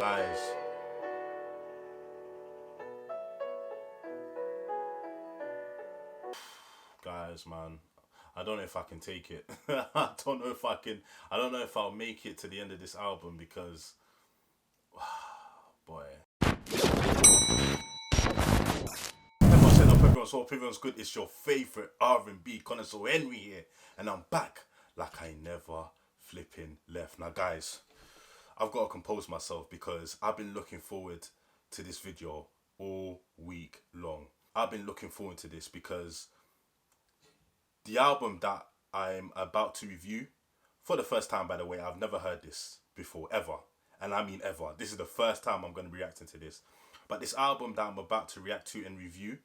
Guys, man, I don't know if I can take it. I don't know if I can. I don't know if I'll make it to the end of this album because, boy. Everyone said up, everyone's hope, everyone's good. It's your favorite R&B connoisseur Henry here, and I'm back like I never flipping left. Now, guys, I've got to compose myself because I've been looking forward to this video all week long. I've been looking forward to this because the album that I'm about to review, for the first time, by the way, I've never heard this before, ever. And I mean ever. This is the first time I'm going to be reacting to this. But this album that I'm about to react to and review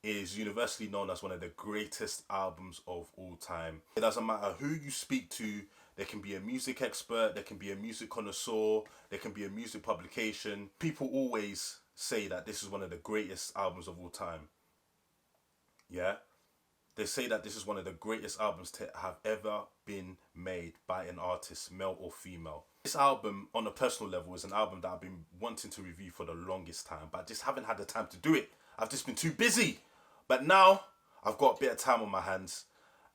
is universally known as one of the greatest albums of all time. It doesn't matter who you speak to. There can be a music expert, there can be a music connoisseur, there can be a music publication. People always say that this is one of the greatest albums of all time. Yeah? They say that this is one of the greatest albums to have ever been made by an artist, male or female. This album, on a personal level, is an album that I've been wanting to review for the longest time, but I just haven't had the time to do it. I've just been too busy. But now, I've got a bit of time on my hands,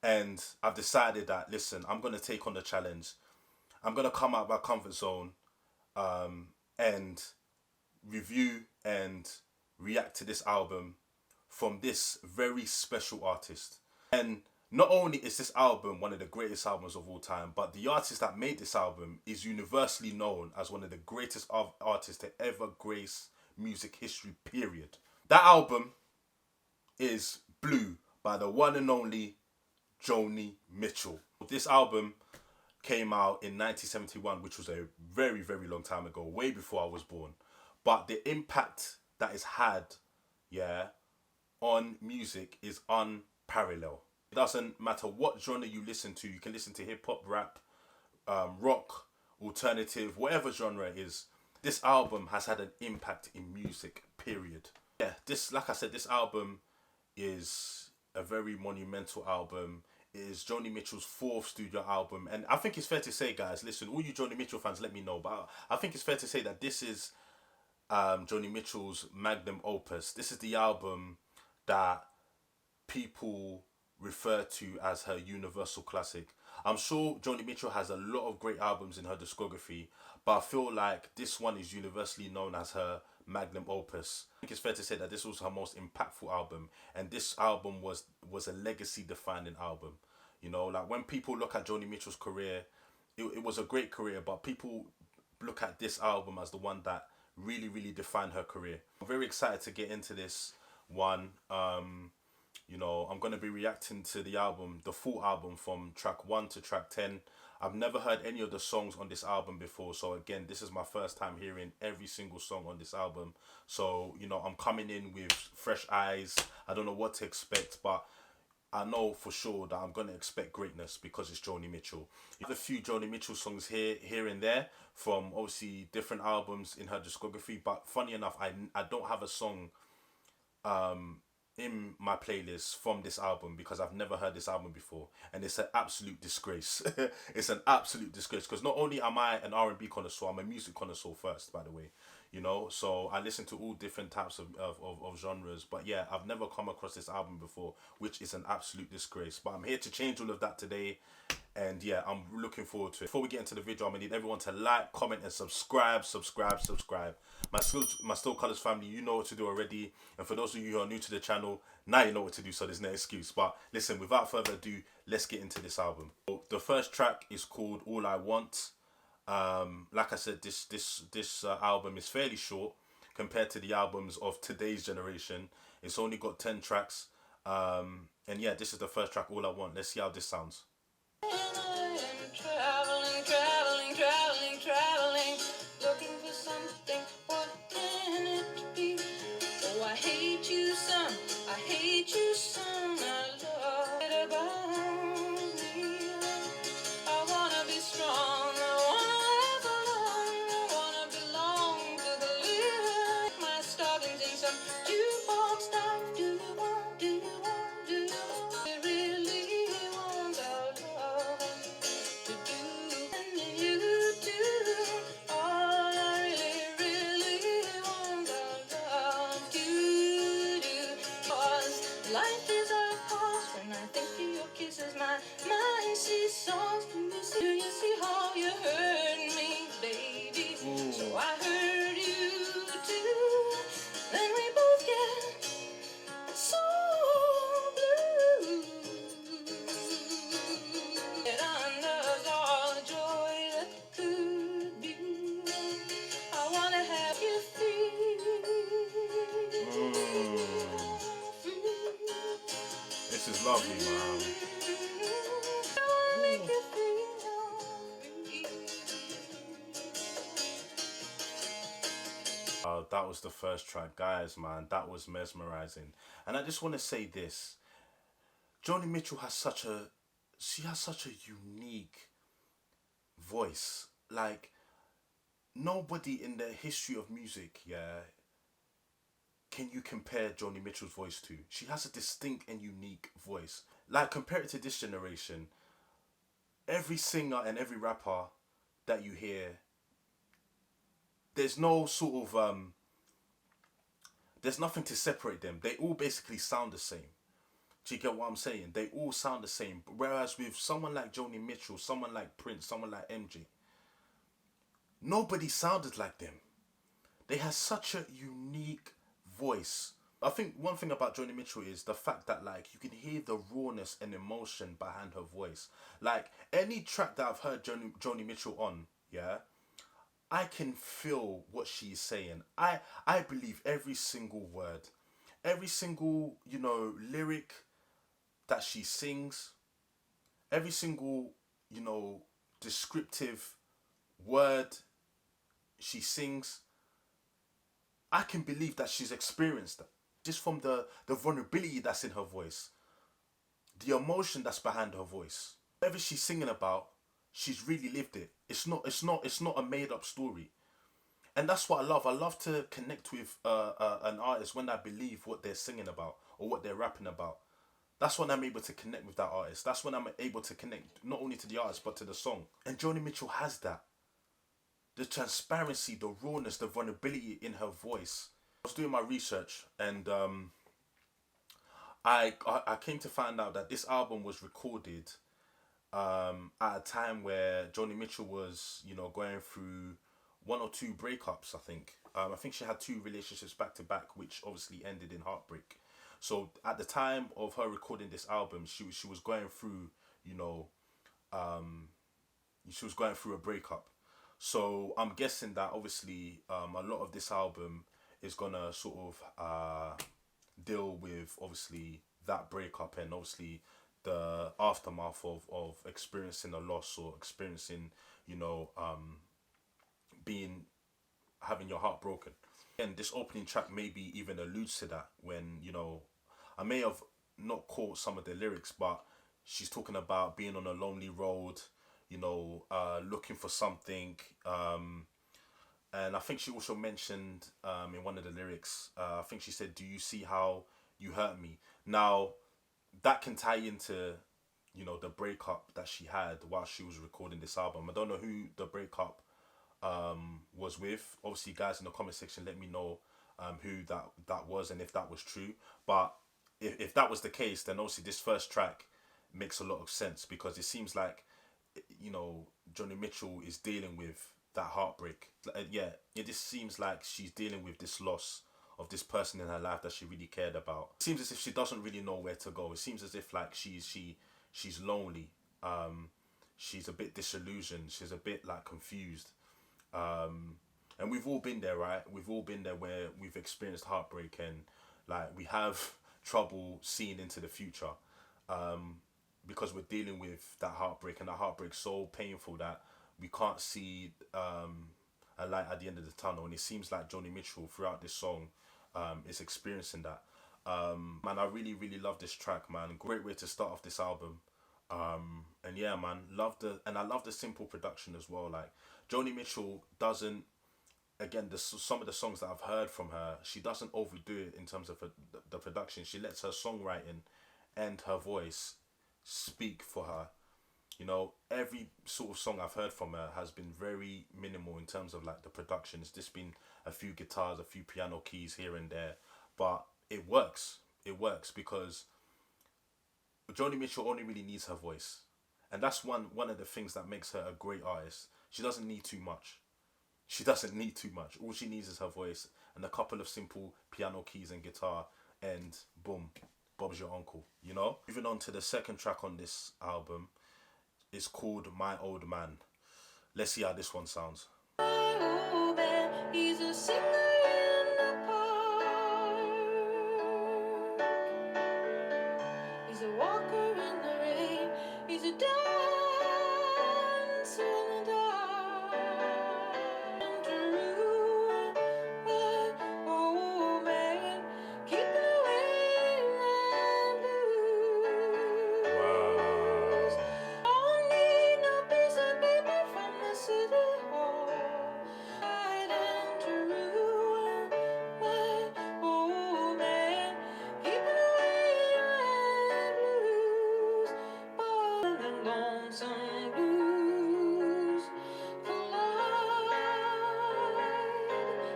and I've decided that, listen, I'm going to take on the challenge. I'm going to come out of my comfort zone and review and react to this album from this very special artist. And not only is this album one of the greatest albums of all time, but the artist that made this album is universally known as one of the greatest artists to ever grace music history, period. That album is Blue by the one and only Joni Mitchell. This album came out in 1971, which was a very, very long time ago, way before I was born. But the impact that it's had, yeah, on music is unparalleled. It doesn't matter what genre you listen to. You can listen to hip hop, rap, rock, alternative, whatever genre it is. This album has had an impact in music, period. Yeah, this, like I said, this album is a very monumental album. It is Joni Mitchell's 4th studio album. And I think it's fair to say, guys, listen, all you Joni Mitchell fans, let me know. But I think it's fair to say that this is Joni Mitchell's magnum opus. This is the album that people refer to as her universal classic. I'm sure Joni Mitchell has a lot of great albums in her discography, but I feel like this one is universally known as her magnum opus. I think it's fair to say that this was her most impactful album, and this album was a legacy defining album. You know, like when people look at Joni Mitchell's career, it was a great career, but people look at this album as the one that really, really defined her career. I'm very excited to get into this one. You know, I'm going to be reacting to the album, the full album, from track 1 to track 10. I've never heard any of the songs on this album before, so again, this is my first time hearing every single song on this album. So, you know, I'm coming in with fresh eyes. I don't know what to expect, but I know for sure that I'm going to expect greatness because it's Joni Mitchell. You have a few Joni Mitchell songs here and there from obviously different albums in her discography, but funny enough, I don't have a song in my playlist from this album because I've never heard this album before, and it's an absolute disgrace. It's an absolute disgrace because not only am I an R&B connoisseur, I'm a music connoisseur first, by the way. You know, so I listen to all different types of genres, but yeah, I've never come across this album before, which is an absolute disgrace. But I'm here to change all of that today, and yeah, I'm looking forward to it. Before we get into the video, I'm gonna need everyone to like, comment, and subscribe. My Still Colours family, you know what to do already, and for those of you who are new to the channel, now you know what to do, so there's no excuse. But listen, without further ado, let's get into this album. So the first track is called All I Want. Like I said, this album is fairly short compared to the albums of today's generation. It's only got 10 tracks, and yeah, this is the first track, All I Want. Let's see how this sounds. Traveling, looking for something, what can it be? Oh, I hate you some, I hate you some, I love it about me. I wanna be strong, I wanna live alone, I wanna belong to the living. My stockings in some jukebox style. Do you want, we really want our love to do see songs, do you see how you hurt me, baby? Ooh. So I hurt you too. Then we both get so blue. It undoes all the joy that could be. I wanna have you This is lovely, man. That was the first track, guys, man. That was mesmerizing. And I just want to say this. Joni Mitchell has such a unique voice. Like, nobody in the history of music, yeah, can you compare Joni Mitchell's voice to. She has a distinct and unique voice. Like, compared to this generation, every singer and every rapper that you hear, there's no sort of there's nothing to separate them. They all basically sound the same. Do you get what I'm saying? They all sound the same. Whereas with someone like Joni Mitchell, someone like Prince, someone like MJ, nobody sounded like them. They had such a unique voice. I think one thing about Joni Mitchell is the fact that, like, you can hear the rawness and emotion behind her voice. Like, any track that I've heard Joni Mitchell on, yeah, I can feel what she's saying. I believe every single word, every single, lyric that she sings, every single, descriptive word she sings. I can believe that she's experienced that. Just from the vulnerability that's in her voice, the emotion that's behind her voice. Whatever she's singing about, she's really lived it. It's not a made up story. And that's what I love. I love to connect with an artist when I believe what they're singing about or what they're rapping about. That's when I'm able to connect with that artist. That's when I'm able to connect not only to the artist but to the song. And Joni Mitchell has that. The transparency, the rawness, the vulnerability in her voice. I was doing my research and I came to find out that this album was recorded at a time where Joni Mitchell was, going through one or two breakups, I think. I think she had two relationships back to back, which obviously ended in heartbreak. So at the time of her recording this album, she was going through, she was going through a breakup. So I'm guessing that obviously a lot of this album is gonna sort of deal with obviously that breakup and obviously the aftermath of experiencing a loss or experiencing, having your heart broken. And this opening track maybe even alludes to that when, I may have not caught some of the lyrics, but she's talking about being on a lonely road, looking for something. And I think she also mentioned in one of the lyrics, I think she said, "Do you see how you hurt me?" Now, that can tie into, the breakup that she had while she was recording this album. I don't know who the breakup was with. Obviously, guys, in the comment section, let me know who that was and if that was true. But if that was the case, then obviously this first track makes a lot of sense because it seems like, Joni Mitchell is dealing with that heartbreak. Yeah, it just seems like she's dealing with this loss of this person in her life that she really cared about. It seems as if she doesn't really know where to go. It seems as if like she's lonely. She's a bit disillusioned. She's a bit like confused. And we've all been there, right? We've all been there where we've experienced heartbreak and like we have trouble seeing into the future. Because we're dealing with that heartbreak and that heartbreak's so painful that we can't see a light at the end of the tunnel. And it seems like Joni Mitchell throughout this song is experiencing that. Man, I really, really love this track, man. Great way to start off this album. And yeah, man, I love the simple production as well. Like, Joni Mitchell doesn't, again, some of the songs that I've heard from her, she doesn't overdo it in terms of the production. She lets her songwriting and her voice speak for her. Every sort of song I've heard from her has been very minimal in terms of like the production. It's just been a few guitars, a few piano keys here and there, but it works. It works because Joni Mitchell only really needs her voice, And that's one of the things that makes her a great artist. She doesn't need too much. She doesn't need too much. All she needs is her voice and a couple of simple piano keys and guitar, and boom, Bob's your uncle, you know? Moving on to the second track on this album, it's called My Old Man. Let's see how this one sounds. Oh man, he's a singer in the park. He's a walker in the rain. He's a dancer in the dark. And to ruin my old man, keeping away my blues. Don't need no piece of paper from the city hall. And to ruin my old man, keeping away my blues. But the lonesome blues collide.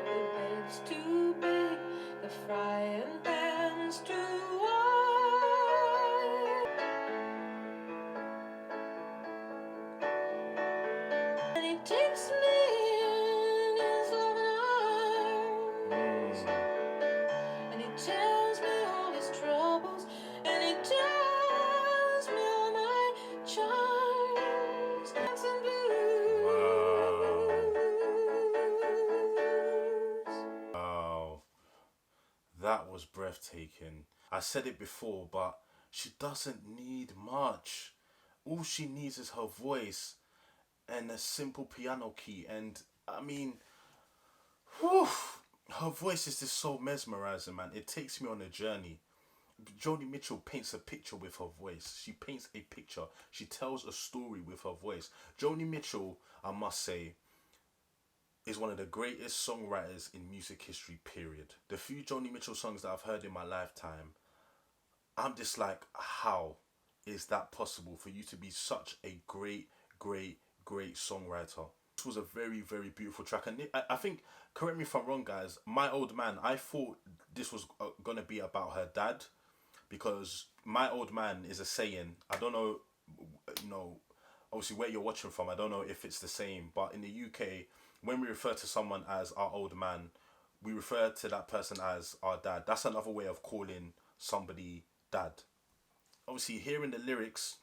The bed's too big, the frying pan's too wide. And he takes me in his loving arms. And he tells me all his troubles. And he tells me all my charms. And blues. Wow. That was breathtaking. I said it before, but she doesn't need much. All she needs is her voice and a simple piano key. And I mean, whew, her voice is just so mesmerizing, man. It takes me on a journey. Joni Mitchell paints a picture with her voice. She paints a picture. She tells a story with her voice. Joni Mitchell, I must say, is one of the greatest songwriters in music history, period. The few Joni Mitchell songs that I've heard in my lifetime, I'm just like, how is that possible for you to be such a great songwriter? This was a very, very beautiful track. And I think, correct me if I'm wrong, guys, My Old Man, I thought this was going to be about her dad, because My Old Man is a saying. I don't know, you know, obviously where you're watching from, I don't know if it's the same, but in the UK, when we refer to someone as our old man, we refer to that person as our dad. That's another way of calling somebody dad. Obviously, hearing the lyrics,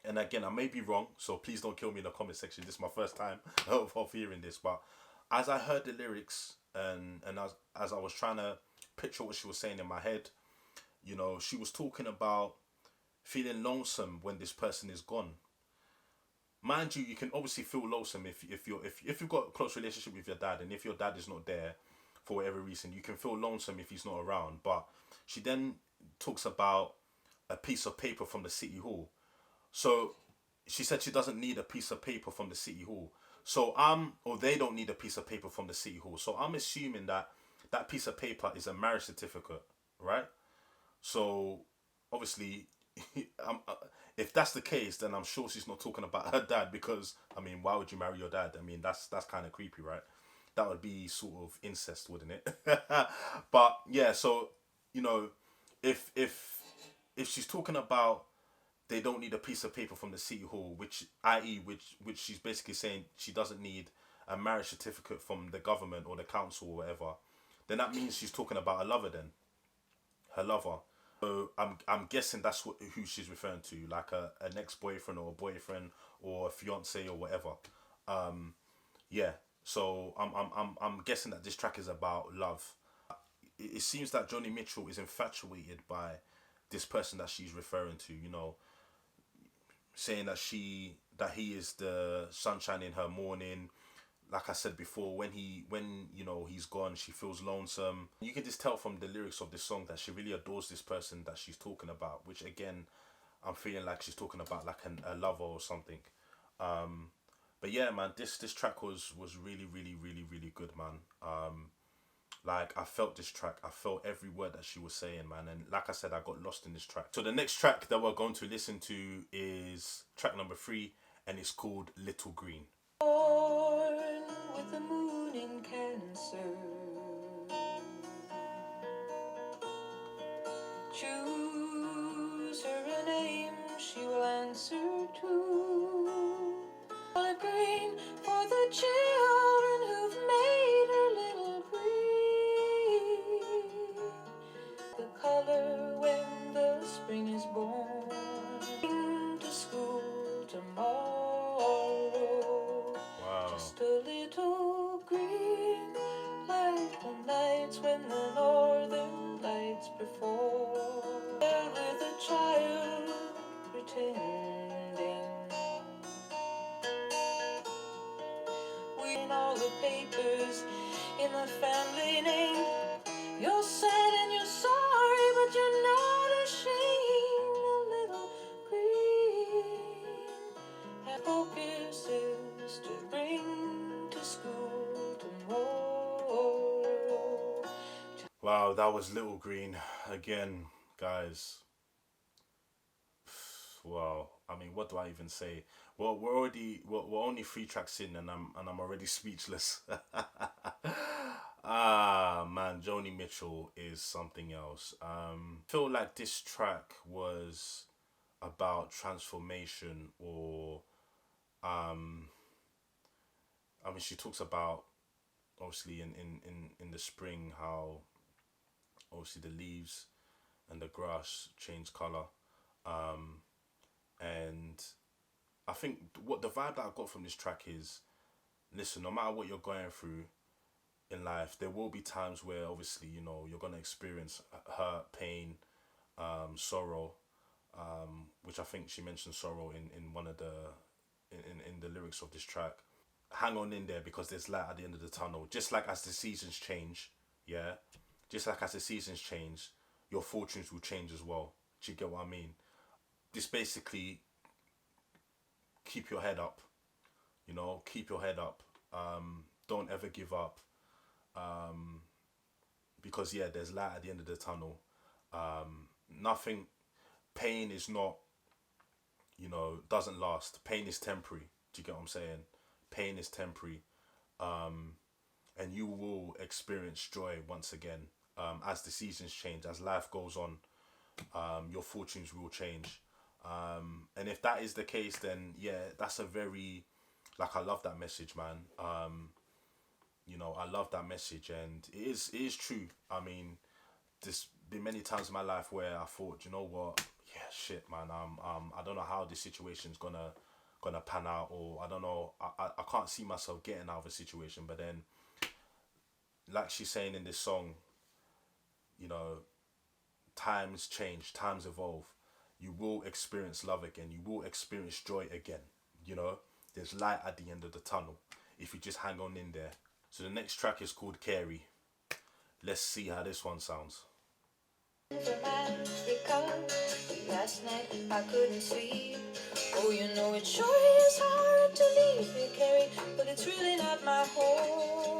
and again, I may be wrong, so please don't kill me in the comment section. This is my first time of hearing this, but as I heard the lyrics and as I was trying to picture what she was saying in my head, you know, she was talking about feeling lonesome when this person is gone. Mind you, you can obviously feel lonesome if you've got a close relationship with your dad, and if your dad is not there for whatever reason, you can feel lonesome if he's not around. But she then talks about a piece of paper from the city hall. So she said she doesn't need a piece of paper from the city hall. So or they don't need a piece of paper from the city hall. So I'm assuming that that piece of paper is a marriage certificate, right? So obviously, if that's the case, then I'm sure she's not talking about her dad, because I mean, why would you marry your dad? I mean, that's kind of creepy, right? That would be sort of incest, wouldn't it? But yeah, so you know, if she's talking about they don't need a piece of paper from the city hall, which i.e. which she's basically saying she doesn't need a marriage certificate from the government or the council or whatever, then that means she's talking about a lover then. Her lover. So I'm guessing that's who she's referring to, like an ex-boyfriend or a boyfriend or a fiance or whatever. Yeah. So I'm guessing that this track is about love. It seems that Joni Mitchell is infatuated by this person that she's referring to, you know, saying that he is the sunshine in her morning. Like I said before, when you know he's gone, she feels lonesome. You can just tell from the lyrics of this song that she really adores this person that she's talking about, which again, I'm feeling like she's talking about like a lover or something. But yeah, man, this track was really good, man. Like I felt this track, I felt every word that she was saying, man, and like I said, I got lost in this track. So the next track that we're going to listen to is track number 3, and it's called Little Green. Born with the moon in Cancer, choose her a name she will answer to. tomorrow. Wow. Just a little green, like the nights when the northern lights perform. There with a child pretending. We in all the papers in the family name. You're sad and you're sorry, but you're not ashamed. A little green and focuses to bring to school tomorrow. Wow, that was Little Green again, guys. Wow. I mean, what do I even say? Well, we're only 3 tracks in, and I'm already speechless. Ah man, Joni Mitchell is something else. Feel like this track was about transformation, or I mean, she talks about obviously in the spring how obviously the leaves and the grass change color, and I think what the vibe that I got from this track is, listen, no matter what you're going through in life, there will be times where obviously you're gonna experience hurt, pain, sorrow, which I think she mentioned sorrow in one of the in the lyrics of this track. Hang on in there because there's light at the end of the tunnel. Just like as the seasons change, yeah, just like as the seasons change, your fortunes will change as well. Do you get what I mean? This basically, keep your head up. Keep your head up. Don't ever give up. Because yeah, there's light at the end of the tunnel. Nothing. Pain is not. Doesn't last. Pain is temporary. Do you get what I'm saying? Pain is temporary. And you will experience joy once again, as the seasons change, as life goes on. Your fortunes will change, and if that is the case, then yeah, that's a very, like, I love that message, man. I love that message, and it is true. I mean, there's been many times in my life where I thought, you know what, yeah, shit, man, I don't know how this situation's gonna pan out, or I don't know, I can't see myself getting out of a situation. But then, like she's saying in this song, you know, times change, times evolve. You will experience love again. You will experience joy again. There's light at the end of the tunnel if you just hang on in there. So the next track is called Carey. Let's see how this one sounds. Last night I couldn't sleep. Oh, it sure is hard to leave it, Carey, but it's really not my home.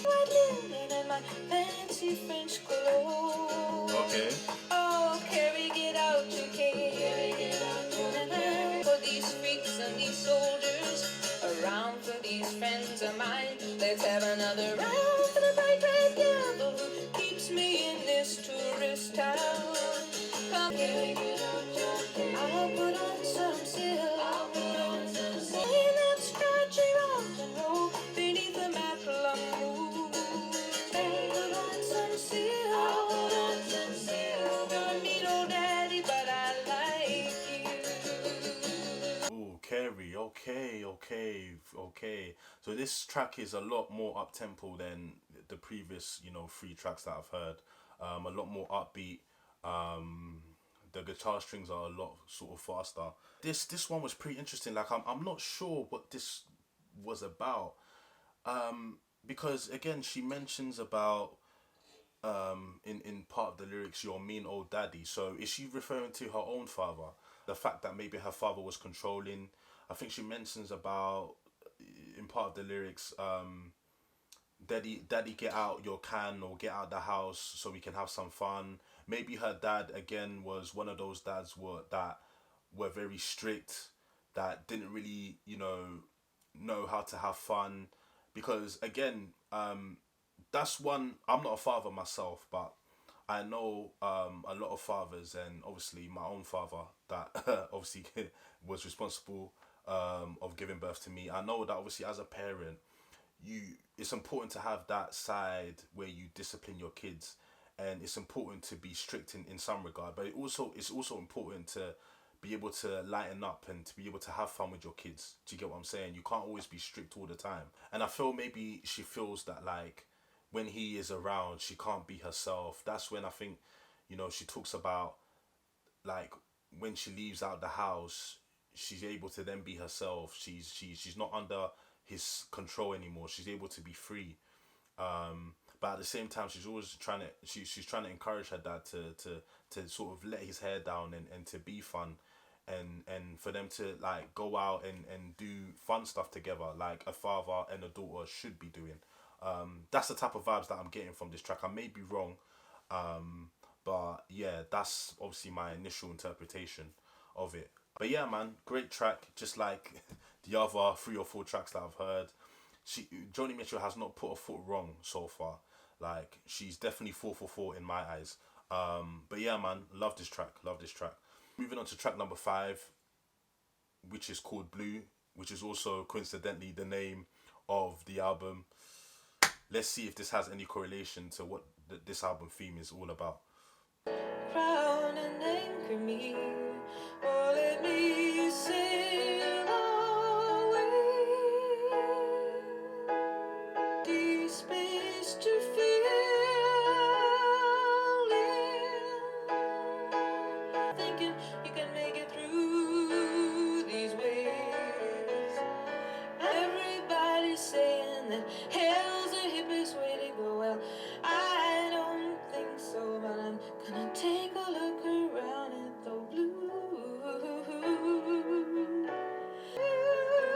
White linen and my fancy French clothes. Okay. Oh, Carey, get out your cane. Carey, get out your cane. For these freaks and these soldiers, around for these friends of mine. Let's have another round for the bright red candle who keeps me in this tourist town. Come, Carey, get out your cane. I'll put on some silk. I'll put on some silk. In that scratchy rock and roll beneath the maplum moon. Put on some silk. I'll put on some silk. You're a mean old daddy, but I like you. Ooh, Carey. Okay. So this track is a lot more up tempo than the previous, 3 tracks that I've heard. A lot more upbeat. The guitar strings are a lot sort of faster. This one was pretty interesting. Like, I'm not sure what this was about. Because again, she mentions about in part of the lyrics, your mean old daddy. So is she referring to her own father? The fact that maybe her father was controlling. I think she mentions about, in part of the lyrics, daddy, get out your can, or get out the house so we can have some fun. Maybe her dad again was one of those dads that were very strict, that didn't really know how to have fun. Because again, that's one. I'm not a father myself, but I know a lot of fathers, and obviously my own father that obviously was responsible of giving birth to me. I know that obviously as a parent, it's important to have that side where you discipline your kids, and it's important to be strict in some regard, but it's also important to be able to lighten up and to be able to have fun with your kids. Do you get what I'm saying? You can't always be strict all the time. And I feel maybe she feels that like when he is around, she can't be herself. That's when I think, you know, she talks about like when she leaves out the house, she's able to then be herself. She's not under his control anymore. She's able to be free. But at the same time, she's always trying to she's trying to encourage her dad to sort of let his hair down and to be fun, and for them to like go out and do fun stuff together like a father and a daughter should be doing. That's the type of vibes that I'm getting from this track. I may be wrong, but yeah, that's obviously my initial interpretation of it. But yeah, man, great track. Just like the other 3 or 4 tracks that I've heard, Joni Mitchell has not put a foot wrong so far. Like she's definitely 4 for 4 in my eyes. But yeah, man, love this track. Love this track. Moving on to track number 5, which is called Blue, which is also coincidentally the name of the album. Let's see if this has any correlation to what this album theme is all about. Crown and anchor me, or let me sail away. Deep space to fill in. Thinking you can make it through these waves. Everybody's saying that hell's the hippest way to go. Well, I don't think so, but I'm gonna take a look around at the blue.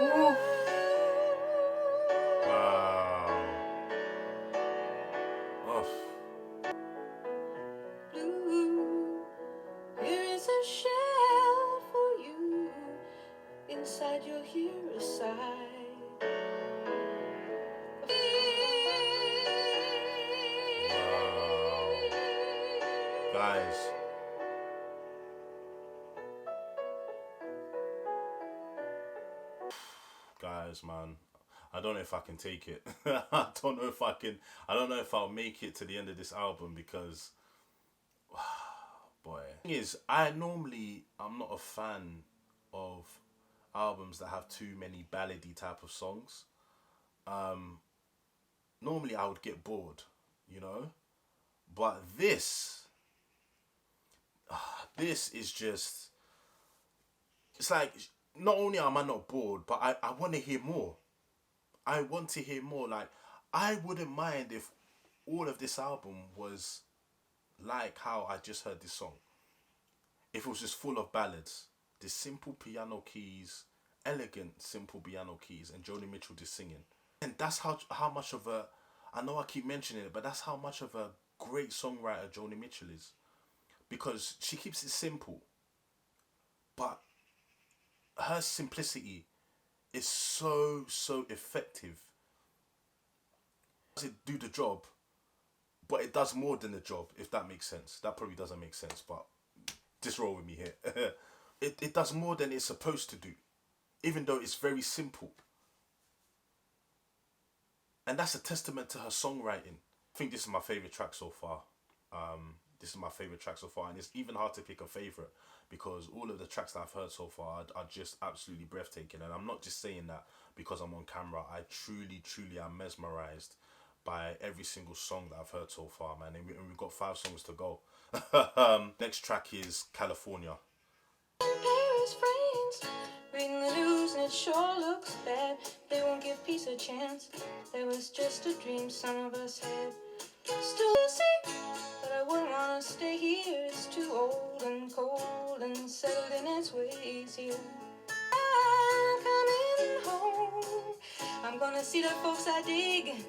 Wow. Oh. Blue. Here is a shell for you. Inside you'll hear a sigh. Guys, man, I don't know if I can take it. I don't know if I can. I don't know if I'll make it to the end of this album because, boy. The thing is, I'm not a fan of albums that have too many ballady type of songs. Normally I would get bored, you know, but this is just, it's like, not only am I not bored, but I want to hear more. I want to hear more. Like, I wouldn't mind if all of this album was like how I just heard this song. If it was just full of ballads, the simple piano keys, elegant simple piano keys, and Joni Mitchell just singing. And that's how much of a, I know I keep mentioning it, but that's how much of a great songwriter Joni Mitchell is. Because she keeps it simple, but her simplicity is so effective. Does it do the job, but it does more than the job, if that makes sense. That probably doesn't make sense, but just roll with me here. It does more than it's supposed to do, even though it's very simple. And that's a testament to her songwriting. I think this is my favourite track so far. This is my favourite track so far, and it's even hard to pick a favourite because all of the tracks that I've heard so far are just absolutely breathtaking. And I'm not just saying that because I'm on camera. I truly am mesmerised by every single song that I've heard so far, man. And we've got 5 songs to go. Next track is California. Paris friends reading the news and it sure looks bad. They won't give peace a chance. There was just a dream some of us had. Still see, but I wouldn't wanna stay here. It's too old and cold and settled in its ways here. I'm coming home. I'm gonna see the folks I dig.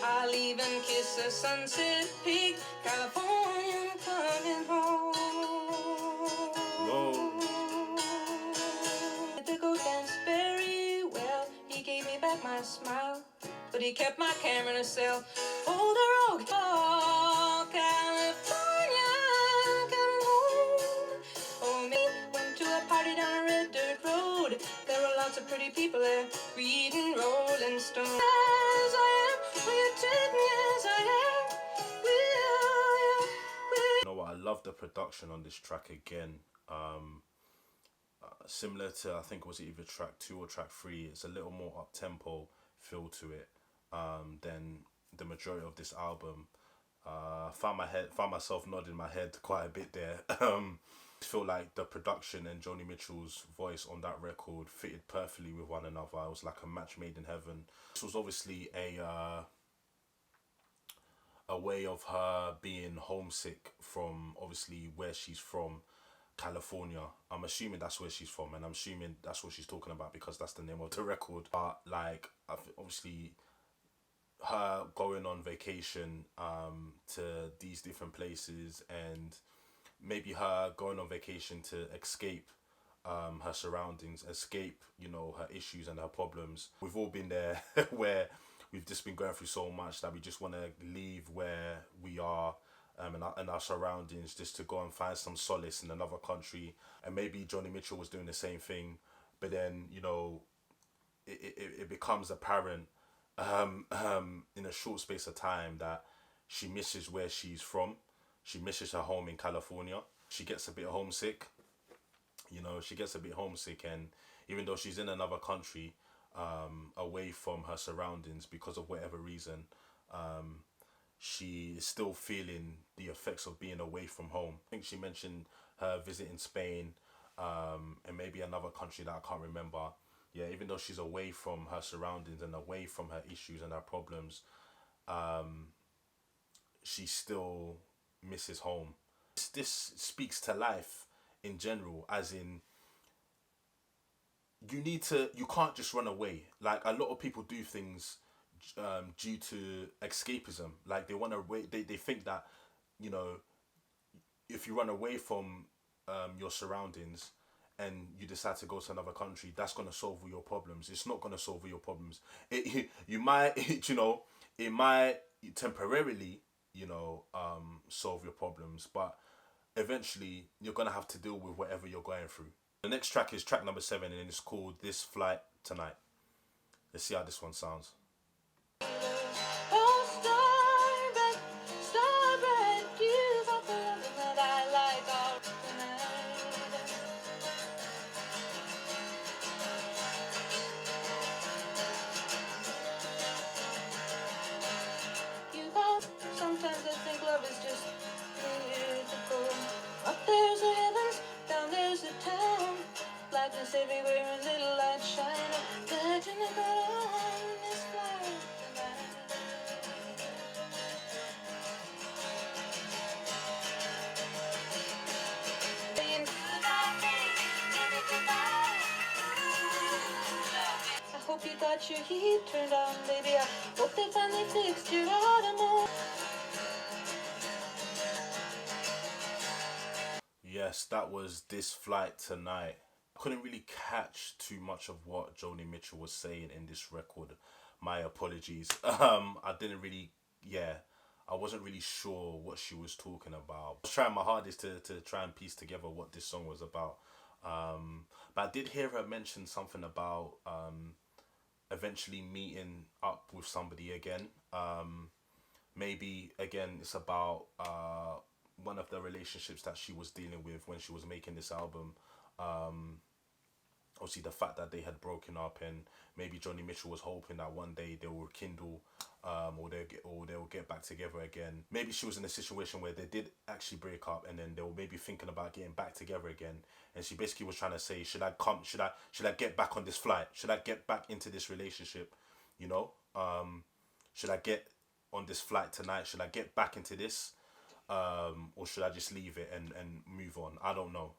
I'll even kiss a sunset peak. California, I'm coming home. Whoa. The go dance very well. He gave me back my smile, but he kept my camera in a cell. Oh, the road. Oh, California, coming home. Oh, me went to a party down a red dirt road. There were lots of pretty people there, reading Rolling Stone. As I am, will you take me as I am? Will you? You know what? I love the production on this track again. similar to, I think it was either track 2 or track 3. It's a little more up tempo feel to it than the majority of this album. Found myself nodding my head quite a bit there. I feel like the production and Joni Mitchell's voice on that record fitted perfectly with one another. It was like a match made in heaven. This was obviously a way of her being homesick from obviously where she's from, California. I'm assuming that's where she's from, and I'm assuming that's what she's talking about because that's the name of the record. But like, obviously, her going on vacation to these different places, and maybe her going on vacation to escape her surroundings, escape, you know, her issues and her problems. We've all been there where we've just been going through so much that we just want to leave where we are and our surroundings just to go and find some solace in another country. And maybe Joni Mitchell was doing the same thing, but then, you know, it becomes apparent in a short space of time that she misses where she's from. She misses her home in California. She gets a bit homesick. You know, she gets a bit homesick, and even though she's in another country, away from her surroundings because of whatever reason, she is still feeling the effects of being away from home. I think she mentioned her visiting Spain, and maybe another country that I can't remember. Yeah, even though she's away from her surroundings and away from her issues and her problems, she still misses home. This speaks to life in general, as in, you can't just run away. Like, a lot of people do things due to escapism. Like, they want to wait, they think that, you know, if you run away from your surroundings and you decide to go to another country, that's going to solve all your problems. It's not going to solve all your problems. You might, you know, it might temporarily, you know, solve your problems, but eventually you're going to have to deal with whatever you're going through. The next track is track number 7, and it's called This Flight Tonight. Let's see how this one sounds. Oh, starbright, you got the loving that I like all tonight. You know, sometimes I think love is just physical. Up there's the heavens, down there's the town. Blackness everywhere, a little light shining. Imagine I got on this flight tonight. Saying goodbye, baby, goodbye. I hope you got your heat turned on, baby. I hope they finally fixed your automobile. Yes, that was This Flight Tonight. I couldn't really catch too much of what Joni Mitchell was saying in this record. My apologies. I didn't really, yeah, I wasn't really sure what she was talking about. I was trying my hardest to try and piece together what this song was about. But I did hear her mention something about eventually meeting up with somebody again. Maybe again it's about one of the relationships that she was dealing with when she was making this album. Obviously the fact that they had broken up, and maybe Joni Mitchell was hoping that one day they will rekindle, or they'll get back together again. Maybe she was in a situation where they did actually break up, and then they were maybe thinking about getting back together again. And she basically was trying to say, should I get back on this flight? Should I get back into this relationship? You know, should I get on this flight tonight? Should I get back into this, or should I just leave it and move on? I don't know.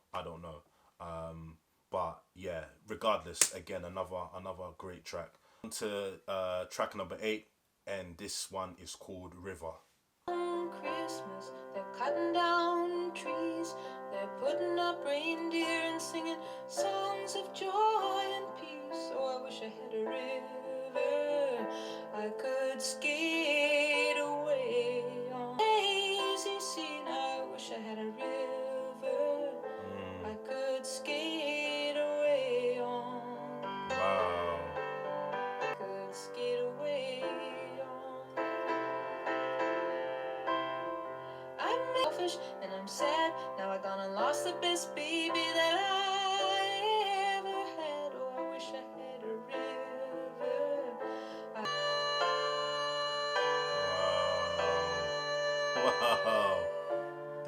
But yeah, regardless, again, another great track. On to track number 8, and this one is called River. On Christmas, they're cutting down trees, they're putting up reindeer and singing songs of joy and peace. Oh, I wish I had a river I could skate away on. Lazy scene, I wish I had a river I could skate away on. Wow. Could skate away on. I'm selfish and I'm sad. Now I gone and lost the best baby that I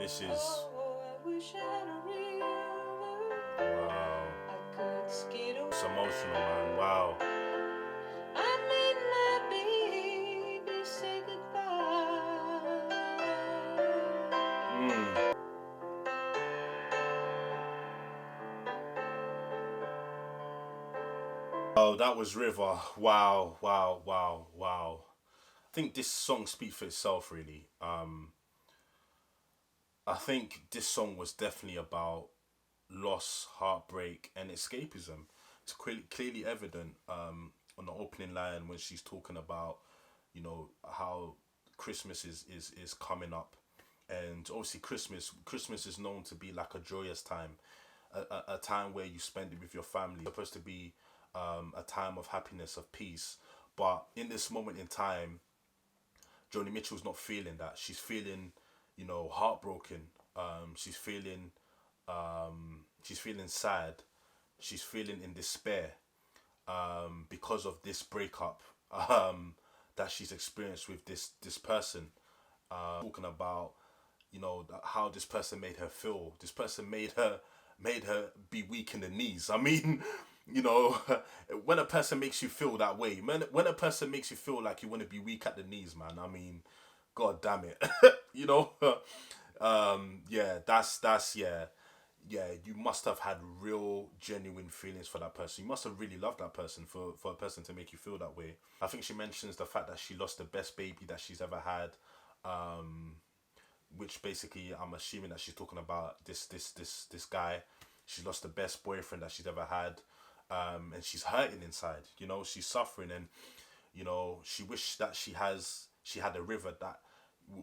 This is Oh, I wish I had a river wow. I could skate It's over. emotional, man. Wow. I made my baby say goodbye. Mm. Oh, that was River. Wow, wow, wow, wow. I think this song speaks for itself, really. I think this song was definitely about loss, heartbreak, and escapism. It's clearly evident on the opening line when she's talking about, how Christmas is coming up, and obviously Christmas is known to be like a joyous time, a time where you spend it with your family. It's supposed to be a time of happiness, of peace, but in this moment in time, Joni Mitchell's not feeling that. She's feeling, heartbroken. She's feeling sad. She's feeling in despair because of this breakup that she's experienced with this person. Talking about how this person made her feel. This person made her be weak in the knees. I mean, you know, when a person makes you feel that way, when a person makes you feel like you want to be weak at the knees, man. I mean, god damn it, you know. Yeah, that's yeah. Yeah, you must have had real, genuine feelings for that person. You must have really loved that person for a person to make you feel that way. I think she mentions the fact that she lost the best baby that she's ever had, which basically I'm assuming that she's talking about this guy. She lost the best boyfriend that she's ever had, and she's hurting inside. She's suffering, and she wished that she had a river that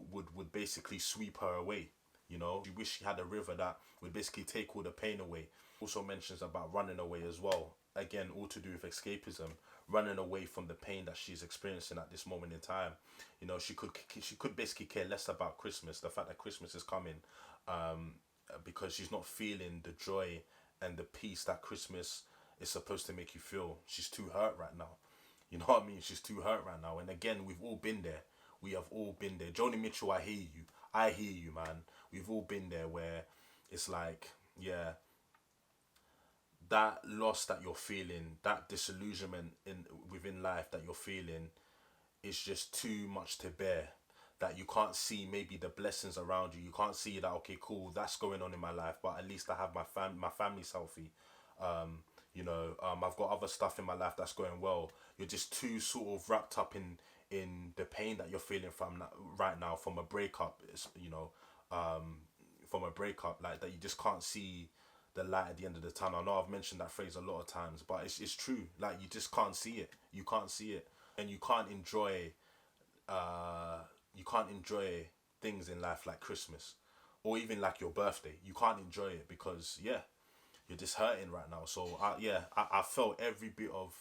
would basically sweep her away. She wished she had a river that would basically take all the pain away. Also mentions about running away as well. Again, all to do with escapism, running away from the pain that she's experiencing at this moment in time. She could basically care less about Christmas, the fact that Christmas is coming, because she's not feeling the joy and the peace that Christmas is supposed to make you feel. She's too hurt right now. You know what I mean? She's too hurt right now. And again, we've all been there. We have all been there. Joni Mitchell, I hear you. I hear you, man. We've all been there where it's like, yeah, that loss that you're feeling, that disillusionment within life that you're feeling is just too much to bear. That you can't see maybe the blessings around you. You can't see that, okay, cool, that's going on in my life, but at least I have my family's healthy. I've got other stuff in my life that's going well. You're just too sort of wrapped up in the pain that you're feeling right now from a breakup. From a breakup, like that, you just can't see the light at the end of the tunnel. I know I've mentioned that phrase a lot of times, but it's true. Like, you just can't see it. You can't see it, and you can't enjoy things in life like Christmas, or even like your birthday. You can't enjoy it because, yeah, you're just hurting right now. So I felt every bit of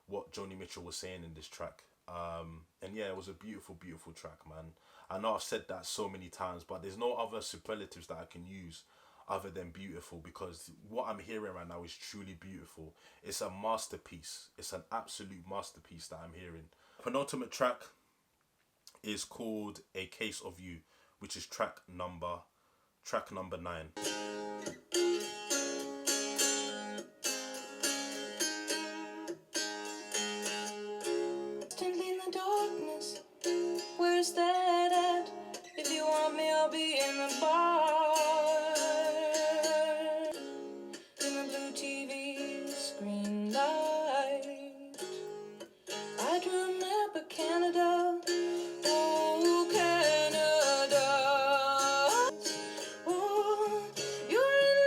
what Joni Mitchell was saying in this track. And yeah, it was a beautiful, beautiful track, man. I know I've said that so many times, but there's no other superlatives that I can use other than beautiful, because what I'm hearing right now is truly beautiful. It's a masterpiece. It's an absolute masterpiece that I'm hearing. Penultimate track is called A Case of You, which is track number 9. Instantly in the darkness, where's that at? If you want me, I'll be in the bar. In the blue TV screen light, I'd remember Canada. Oh, Canada. Oh, you're in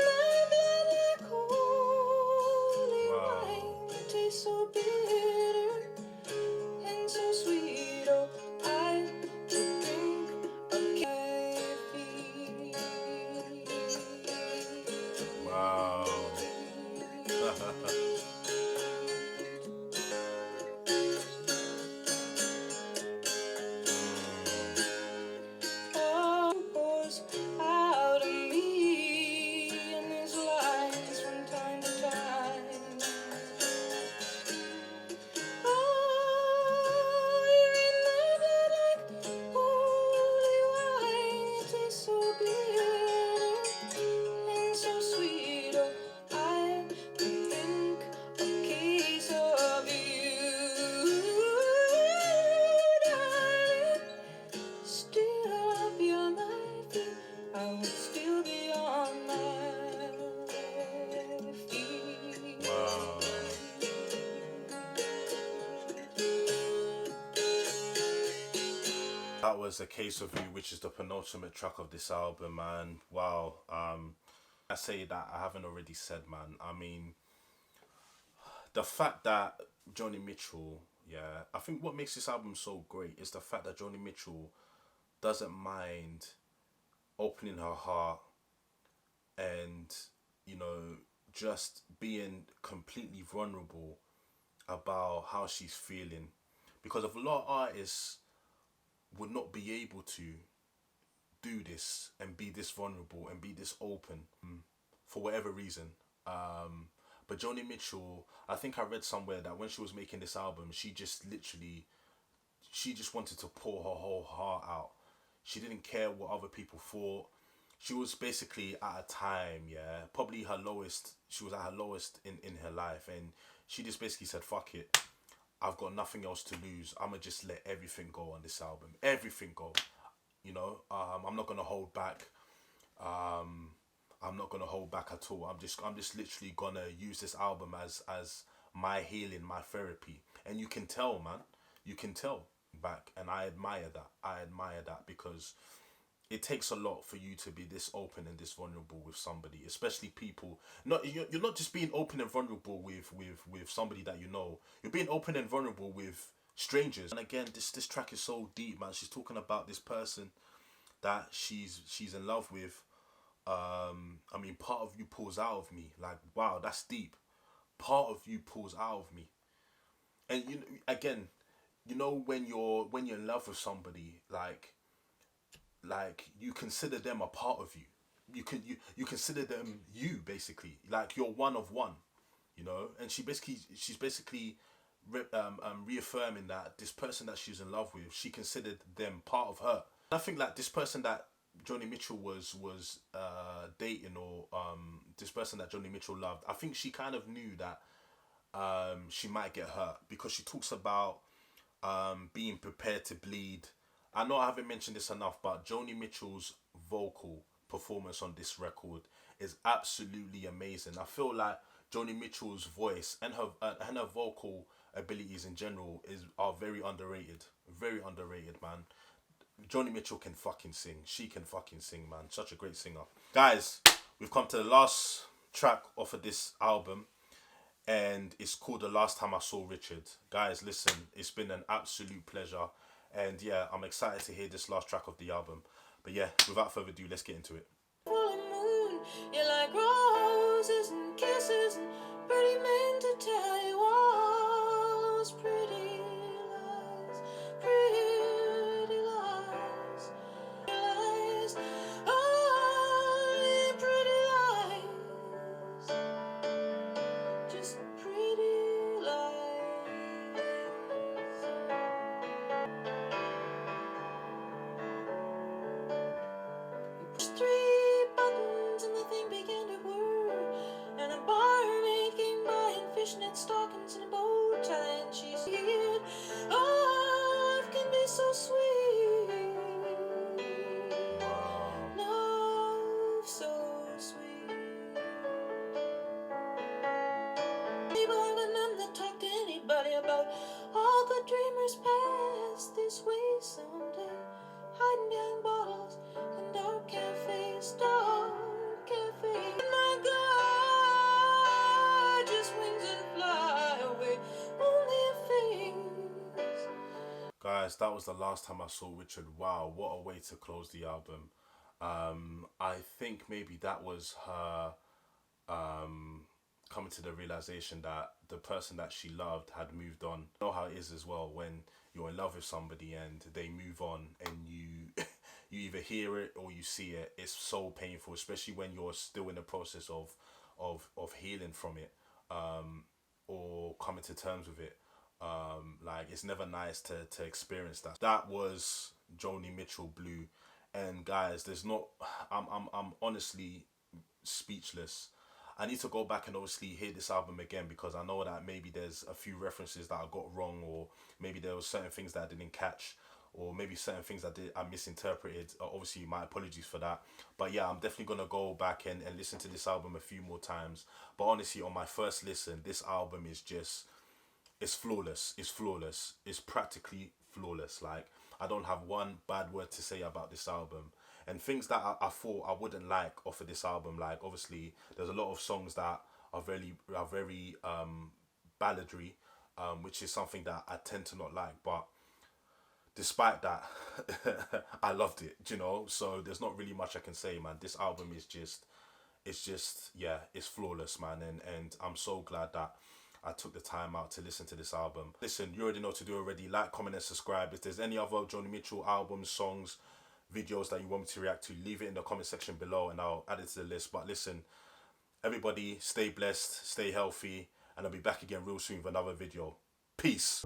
that was A Case of You, which is the penultimate track of this album, man. Wow. I say that I haven't already said, man. I mean, the fact that Joni Mitchell, yeah, I think what makes this album so great is the fact that Joni Mitchell doesn't mind opening her heart and, you know, just being completely vulnerable about how she's feeling. Because of a lot of artists would not be able to do this and be this vulnerable and be this open for whatever reason. But Joni Mitchell, I think I read somewhere that when she was making this album, she just literally, she just wanted to pour her whole heart out. She didn't care what other people thought. She was basically at a time, yeah, probably her lowest, she was at her lowest in her life. And she just basically said, fuck it. I've got nothing else to lose. I'm going to just let everything go on this album. Everything go. You know, I'm not going to hold back. I'm not going to hold back at all. I'm just literally going to use this album as my healing, my therapy. And you can tell, man. You can tell back. And I admire that. I admire that because it takes a lot for you to be this open and this vulnerable with somebody, especially people. Not you're not just being open and vulnerable with somebody that you know. You're being open and vulnerable with strangers. And again, this track is so deep, man. She's talking about this person that she's in love with. I mean, part of you pulls out of me. Like, wow, that's deep. Part of you pulls out of me. And you know, again, you know when you're in love with somebody, like you consider them a part of you. You consider them you, basically, like you're one of one, you know. And she's basically reaffirming that this person that she's in love with, she considered them part of her. I think like this person that Joni Mitchell was dating, or this person that Joni Mitchell loved, I think she kind of knew that she might get hurt, because she talks about being prepared to bleed. I know I haven't mentioned this enough, but Joni Mitchell's vocal performance on this record is absolutely amazing. I feel like Joni Mitchell's voice and her vocal abilities in general are very underrated. Very underrated, man. Joni Mitchell can fucking sing. She can fucking sing, man. Such a great singer. Guys, we've come to the last track off of this album, and it's called The Last Time I Saw Richard. Guys, listen, it's been an absolute pleasure. And yeah, I'm excited to hear this last track of the album. But yeah, without further ado, let's get into it. Full moon, you like roses and kisses and pretty men to tell you all those pretty lies, pretty lies, lies, only pretty lies, just pretty lies. Three buttons and the thing began to whir, and a barmaid came by in fishnet stockings and a bow tie, and she said, "Oh, life can be so sweet, love so sweet." People haven't none that talk to anybody about all good dreamers pass this way someday, hiding behind bottles and dark cafes, dark cafes. My God, just wings and fly away, only a face. Guys, that was The Last Time I Saw Richard. Wow, what a way to close the album. I think maybe that was her coming to the realization that the person that she loved had moved on. You know how it is as well when you're in love with somebody and they move on, and you you either hear it or you see it. It's so painful, especially when you're still in the process of healing from it, or coming to terms with it. Like, it's never nice to experience that. That was Joni Mitchell Blue. And guys, there's not, I'm honestly speechless. I need to go back and obviously hear this album again, because I know that maybe there's a few references that I got wrong, or maybe there was certain things that I didn't catch, or maybe certain things I misinterpreted. Obviously, my apologies for that. But yeah, I'm definitely gonna go back and listen to this album a few more times. But honestly, on my first listen, this album is just, it's flawless. It's flawless. It's practically flawless. Like, I don't have one bad word to say about this album. And things that I thought I wouldn't like off of this album, like obviously there's a lot of songs that are very balladry, which is something that I tend to not like. But despite that, I loved it, you know. So there's not really much I can say, man. This album is just, yeah, it's flawless, man. And I'm so glad that I took the time out to listen to this album. Listen, you already know what to do already. Like, comment, and subscribe. If there's any other Joni Mitchell albums, songs, videos that you want me to react to, leave it in the comment section below and I'll add it to the list. But listen, everybody, stay blessed, stay healthy, and I'll be back again real soon with another video. Peace.